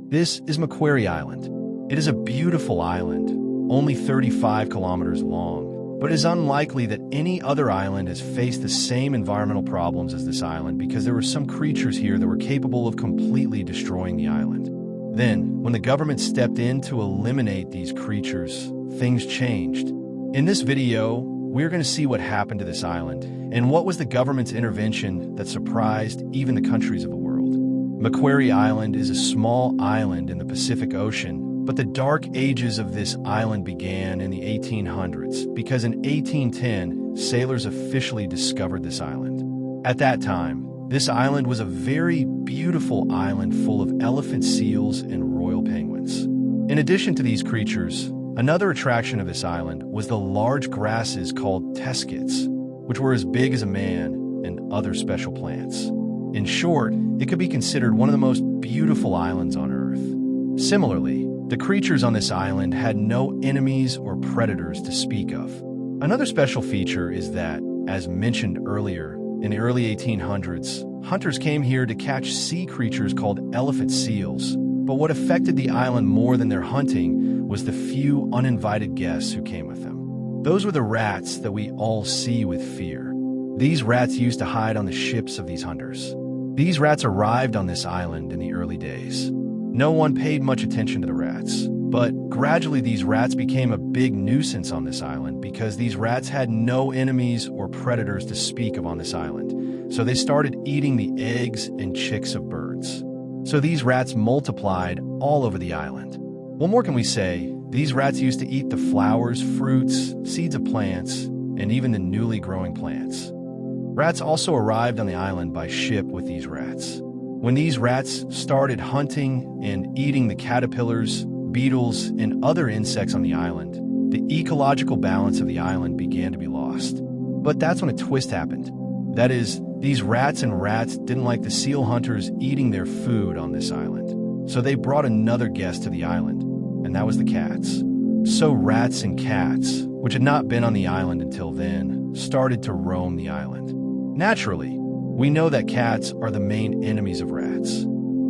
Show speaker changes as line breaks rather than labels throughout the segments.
This is Macquarie Island. It is a beautiful island, only 35 kilometers long, but it is unlikely that any other island has faced the same environmental problems as this island because there were some creatures here that were capable of completely destroying the island. Then, when the government stepped in to eliminate these creatures, things changed. In this video, we're going to see what happened to this island and what was the government's intervention that surprised even the countries of the world. Macquarie Island is a small island in the Pacific Ocean, but the dark ages of this island began in the 1800s because in 1810, sailors officially discovered this island. At that time, this island was a very beautiful island full of elephant seals and royal penguins. In addition to these creatures, another attraction of this island was the large grasses called teskets, which were as big as a man, and other special plants. In short, it could be considered one of the most beautiful islands on Earth. Similarly, the creatures on this island had no enemies or predators to speak of. Another special feature is that, as mentioned earlier, in the early 1800s, hunters came here to catch sea creatures called elephant seals. But what affected the island more than their hunting was the few uninvited guests who came with them. Those were the rats that we all see with fear. These rats used to hide on the ships of these hunters. These rats arrived on this island in the early days. No one paid much attention to the rats, but gradually these rats became a big nuisance on this island because these rats had no enemies or predators to speak of on this island, so they started eating the eggs and chicks of birds. So these rats multiplied all over the island. What more can we say? These rats used to eat the flowers, fruits, seeds of plants, and even the newly growing plants. Rats also arrived on the island by ship with these rats. When these rats started hunting and eating the caterpillars, beetles, and other insects on the island, the ecological balance of the island began to be lost. But that's when a twist happened. That is, these rats didn't like the seal hunters eating their food on this island. So they brought another guest to the island, and that was the cats. So rats and cats, which had not been on the island until then, started to roam the island. Naturally, we know that cats are the main enemies of rats.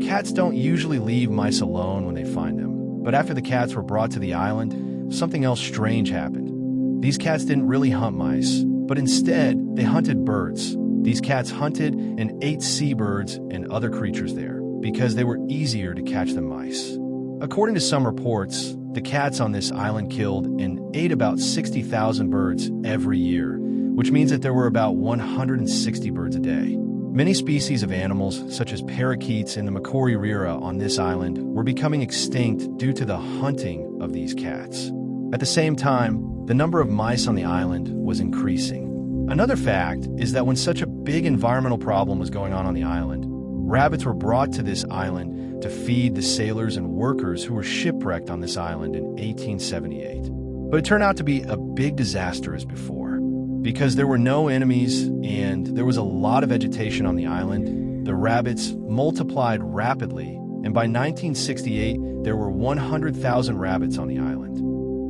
Cats don't usually leave mice alone when they find them, but after the cats were brought to the island, something else strange happened. These cats didn't really hunt mice, but instead, they hunted birds. These cats hunted and ate seabirds and other creatures there because they were easier to catch than mice. According to some reports, the cats on this island killed and ate about 60,000 birds every year, which means that there were about 160 birds a day. Many species of animals, such as parakeets and the Macquarie rira on this island, were becoming extinct due to the hunting of these cats. At the same time, the number of mice on the island was increasing. Another fact is that when such a big environmental problem was going on the island, rabbits were brought to this island to feed the sailors and workers who were shipwrecked on this island in 1878. But it turned out to be a big disaster as before. Because there were no enemies and there was a lot of vegetation on the island, the rabbits multiplied rapidly, and by 1968, there were 100,000 rabbits on the island.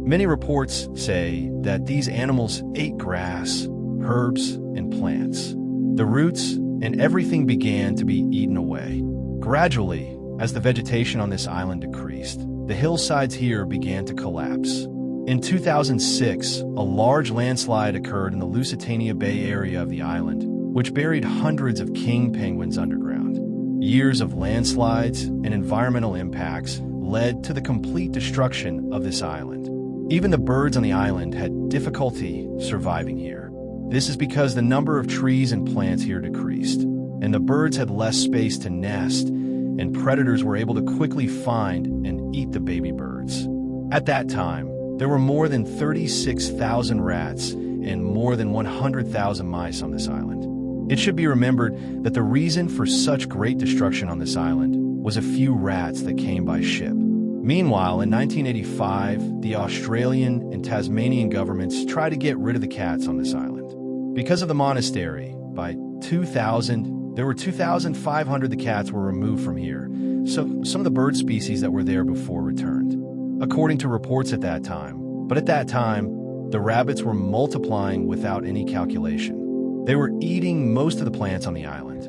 Many reports say that these animals ate grass, herbs, and plants. The roots and everything began to be eaten away. Gradually, as the vegetation on this island decreased, the hillsides here began to collapse. In 2006, a large landslide occurred in the Lusitania Bay area of the island, which buried hundreds of king penguins underground. Years of landslides and environmental impacts led to the complete destruction of this island. Even the birds on the island had difficulty surviving here. This is because the number of trees and plants here decreased, and the birds had less space to nest, and predators were able to quickly find and eat the baby birds. At that time, there were more than 36,000 rats and more than 100,000 mice on this island. It should be remembered that the reason for such great destruction on this island was a few rats that came by ship. Meanwhile, in 1985, the Australian and Tasmanian governments tried to get rid of the cats on this island. Because of the monastery, by 2000, there were 2,500 of the cats were removed from here, so some of the bird species that were there before returned. According to reports at that time, but at that time, the rabbits were multiplying without any calculation. They were eating most of the plants on the island.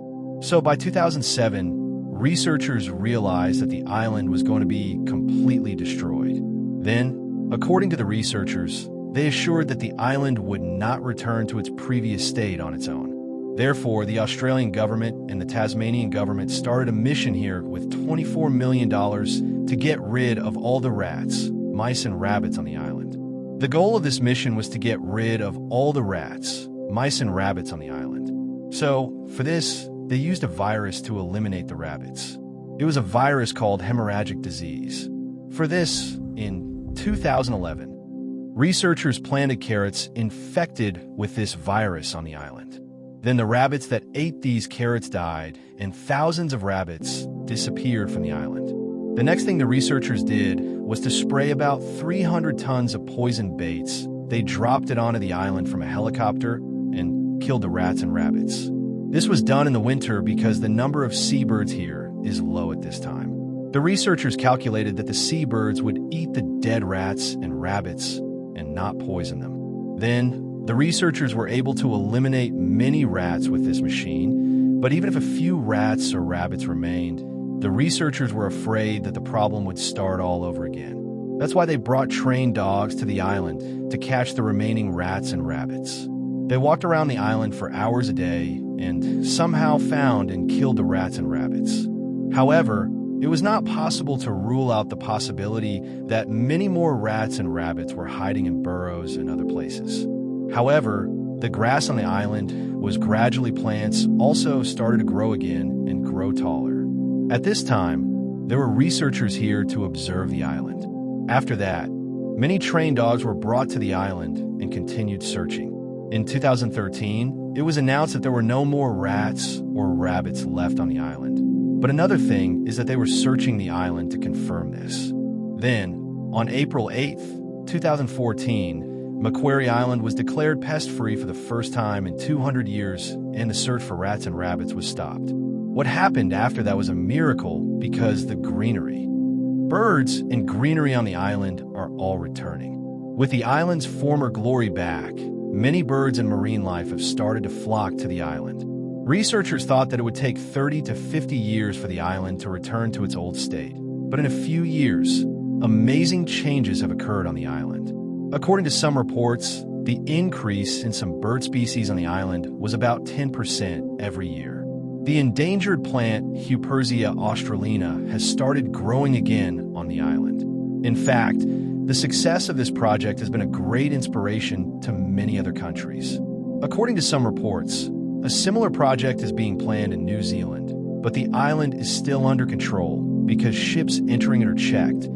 So by 2007, researchers realized that the island was going to be completely destroyed. Then, according to the researchers, they assured that the island would not return to its previous state on its own. Therefore, the Australian government and the Tasmanian government started a mission here with $24 million to get rid of all the rats, mice, and rabbits on the island. The goal of this mission was to get rid of all the rats, mice, and rabbits on the island. So, for this, they used a virus to eliminate the rabbits. It was a virus called hemorrhagic disease. For this, in 2011, researchers planted carrots infected with this virus on the island. Then the rabbits that ate these carrots died, and thousands of rabbits disappeared from the island. The next thing the researchers did was to spray about 300 tons of poison baits. They dropped it onto the island from a helicopter and killed the rats and rabbits. This was done in the winter because the number of seabirds here is low at this time. The researchers calculated that the seabirds would eat the dead rats and rabbits and not poison them. Then, the researchers were able to eliminate many rats with this machine, but even if a few rats or rabbits remained, the researchers were afraid that the problem would start all over again. That's why they brought trained dogs to the island to catch the remaining rats and rabbits. They walked around the island for hours a day and somehow found and killed the rats and rabbits. However, it was not possible to rule out the possibility that many more rats and rabbits were hiding in burrows and other places. However, the grass on the island was gradually plants also started to grow again and grow taller. At this time, there were researchers here to observe the island. After that, many trained dogs were brought to the island and continued searching. In 2013, it was announced that there were no more rats or rabbits left on the island. But another thing is that they were searching the island to confirm this. Then, on April 8th, 2014, Macquarie Island was declared pest-free for the first time in 200 years, and the search for rats and rabbits was stopped. What happened after that was a miracle because the greenery. Birds and greenery on the island are all returning. With the island's former glory back, many birds and marine life have started to flock to the island. Researchers thought that it would take 30 to 50 years for the island to return to its old state. But in a few years, amazing changes have occurred on the island. According to some reports, the increase in some bird species on the island was about 10% every year. The endangered plant Huperzia australina has started growing again on the island. In fact, the success of this project has been a great inspiration to many other countries. According to some reports, a similar project is being planned in New Zealand, but the island is still under control because ships entering it are checked,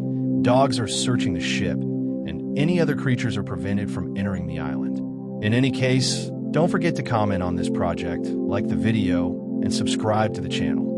dogs are searching the ship, and any other creatures are prevented from entering the island. In any case, don't forget to comment on this project, like the video, and subscribe to the channel.